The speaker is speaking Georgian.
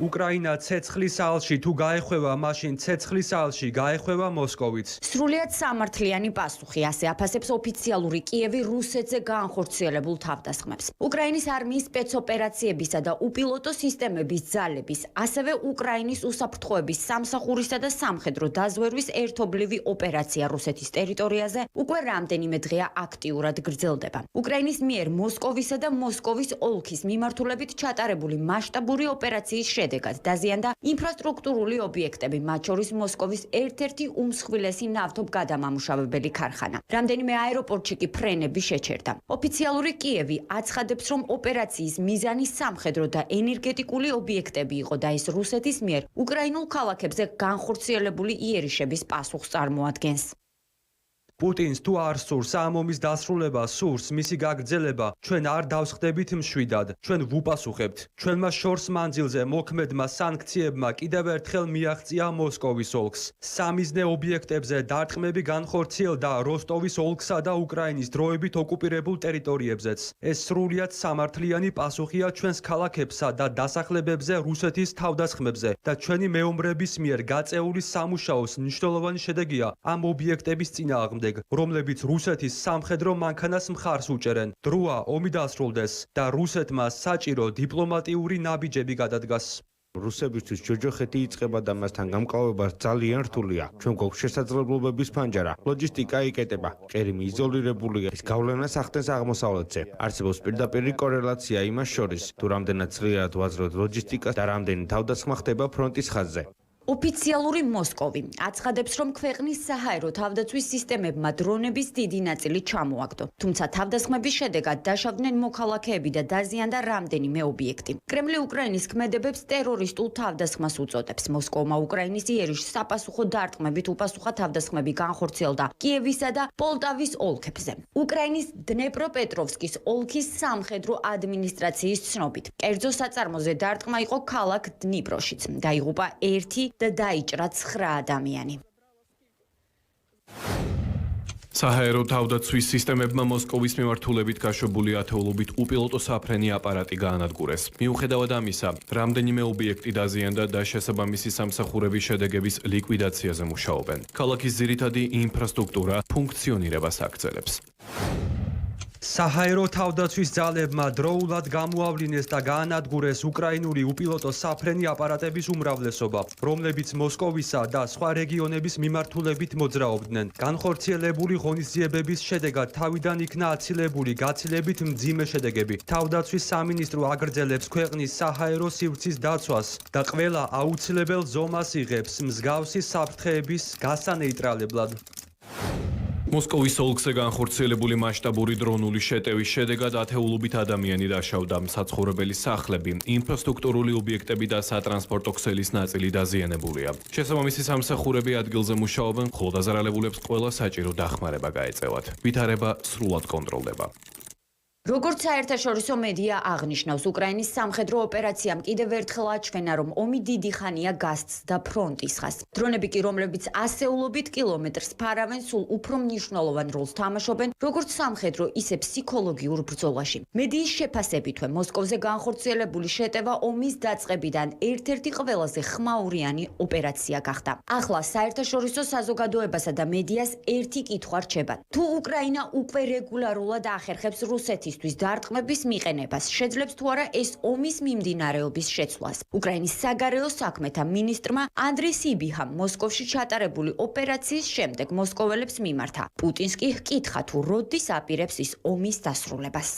უკრაინა ცეცხლის ალში თუ გაეხვევა, მაშინ ცეცხლის ალში გაეხვევა მოსკოვიც. სრულიად სამართლიანი პასუხი, ასე აფასებს ოფიციალური კიევი რუსეთზე განხორციელებულ თავდასხმებს. უკრაინის არმიის სპეცოპერაციებისა და უპილოტო სისტემების ძალების, ასევე უკრაინის უსაფრთხოების სამსახურისა და სამხედრო დაზვერვის ერთობლივი ოპერაცია რუსეთის ტერიტორიაზე უკვე რამდენიმე დღეა აქტიურად გრძელდება. უკრაინის მიერ მოსკოვისა და მოსკოვის ოლქის მიმართულებით ჩატარებული მასშტაბური ოპერაციის შედეგად დაზიანდა ინფრასტრუქტურული ობიექტები, მათ შორის მოსკოვის ერთ-ერთი უმსხვილესი ნავთობგადამამუშავებელი ქარხანა. რამდენიმე აეროპორტში კი ფრენები შეჩერდა. ოფიციალური კიევი აცხადებს, რომ ოპერაციის მიზანი სამხედრო და ენერგეტიკული ობიექტები იყო და ეს რუსეთის მიერ უკრაინულ ქალაქებზე განხორციელებული იერიშების პასუხს წარმოადგენს. პუტინს თუ არ სურს ამ ომის დასრულება, სურს მისი გაგრძელება, ჩვენ არ დავსხდებით მშვიდად, ჩვენ ვუპასუხებთ. ჩვენმა შორს მანძილზე მოქმედმა სანქციებმა კიდევ ერთხელ მიაღწია მოსკოვის ოლქს. სამიზნე ობიექტებზე დარტყმები განხორციელდა როსტოვის ოლქსა და უკრაინის დროებით ოკუპირებულ ტერიტორიებზეც. ეს სრულიად სამართლიანი პასუხია ჩვენს ქალაქებსა და დასახლებებზე რუსეთის თავდასხმებზე და ჩვენი მეომრების მიერ გაწეული სამუშაოს მნიშვნელოვანი შედეგია ამ ობიექტების წინააღმდეგ, რომლებიც რუსეთის სამხედრო მანქანას მხარს უჭერენ. დროა ომი დასრულდეს და რუსეთმა საჭირო დიპლომატიური ნაბიჯები გადადგას. რუსებისთვის ჯოჯოხეთი იწყება და მასთან გამკლავება ძალიან რთულია. ჩვენ გვაქვს შესაძლებლობების ფანჯარა, ლოჯისტიკა იკეტება, ყირიმი იზოლირებულია, ის გავლენას ახდენს აღმოსავლეთზე. არსებობს პირდაპირი კორელაცია იმას შორის, თუ რამდენად ძლიერად ვაძლევთ ლოჯისტიკას და რამდენი თავდასხმა ხდება ფრონტის ხაზზე. ოფიციალური მოსკოვი აცხადებს, რომ ქვეყნის საჰაერო თავდაცვის სისტემებმა დრონების დიდი ნაწილი ჩამოაგდო. თუმცა თავდასხმების შედეგად დაშავდნენ მოქალაქეები და დაზიანდა რამდენიმე ობიექტი. კრემლი უკრაინის ქმედებებს ტერორისტულ თავდასხმას უწოდებს. მოსკოვმა უკრაინის იერიშს საპასუხო დარტყმებით უპასუხა თავდასხმები განხორციელდა კიევისა და პოლტავის ოლქებზე. უკრაინის დნეპროპეტროვსკის ოლქის სამხედრო ადმინისტრაციის ცნობით, კერძო საწარმოზე დარტყმა იყო ქალაქ დნიპროშიც. დაიღუპა 1 და დაიჭრა 9 ადამიანი. საჰაერო თავდაცვის სისტემებმა მოსკოვის მიმართულებით გაშვებული ათეულობით უპილოტო საფრენი აპარატი გაანადგურეს. მიუხედავად ამისა, რამდენიმე ობიექტი დაზიანდა და შესაბამისი სამსახურების შედეგების ლიკვიდაციაზე მუშაობენ. ქალაქის ძირითადი ინფრასტრუქტურა ფუნქციონირებას აგრძელებს. საჰაერო თავდაცვის ძალებმა დროულად გამოავლინეს და გაანადგურეს უკრაინული უპილოტო საფრენი აპარატების უმრავლესობა, რომლებიც მოსკოვისა და სხვა რეგიონების მიმართულებით მოძრაობდნენ. განხორციელებული ღონისძიებების შედეგად თავიდან იქნა აცილებული გაცილებით მძიმე შედეგები. თავდაცვის სამინისტრო აგრძელებს ქვეყნის საჰაერო სივრცის დაცვას და ყველა აუცილებელ ზომას იღებს მსგავსი საფრთხეების გასანეიტრალებლად. მოსკოვის ოლქზე განხორციელებული მასშტაბური დრონული შეტევის შედეგად ათეულობით ადამიანი დაშავდა, საცხოვრებელი სახლები, ინფრასტრუქტურული ობიექტები და სატრანსპორტო ქსელის ნაწილი დაზიანებულია. შესაბამისი სამსახურები ადგილზე მუშაობენ, ხოლო დაზარალებულებს ყველა საჭირო დახმარება გაეწევათ. ვითარება სრულად კონტროლდება. როგორც საერთაშორისო მედია აღნიშნავს, უკრაინის სამხედრო ოპერაციამ კიდევ ერთხელ აჩვენა, რომ ომი დიდი ხანია გასცდა ფრონტის ხაზს. დრონები კი, რომლებიც ასეულობით კილომეტრს ფარავენ, სულ უფრო მნიშვნელოვან როლს თამაშობენ, როგორც სამხედრო, ისე ფსიქოლოგიურ ბრძოლაში. მედიის შეფასებითვე, მოსკოვზე განხორციელებული შეტევა ომის დაწყებიდან ერთ-ერთი ყველაზე ხმაურიანი ოპერაცია გახდა. ახლა საერთაშორისო საზოგადოებასა და მედიას ერთი კითხვა რჩება. თუ უკრაინა უკვე რეგულარულად ახერხებს რუსეთის დარტყმების მიყენებას, შეძლებს თუ არა ეს ომის მიმდინარეობის შეცვლას. უკრაინის საგარეო საქმეთა მინისტრმა ანდრეი სიბიჰამ მოსკოვში ჩატარებული ოპერაციის შემდეგ მოსკოველებს მიმართა. პუტინს კი ჰკითხა, თუ როდის აპირებს ის ომის დასრულებას.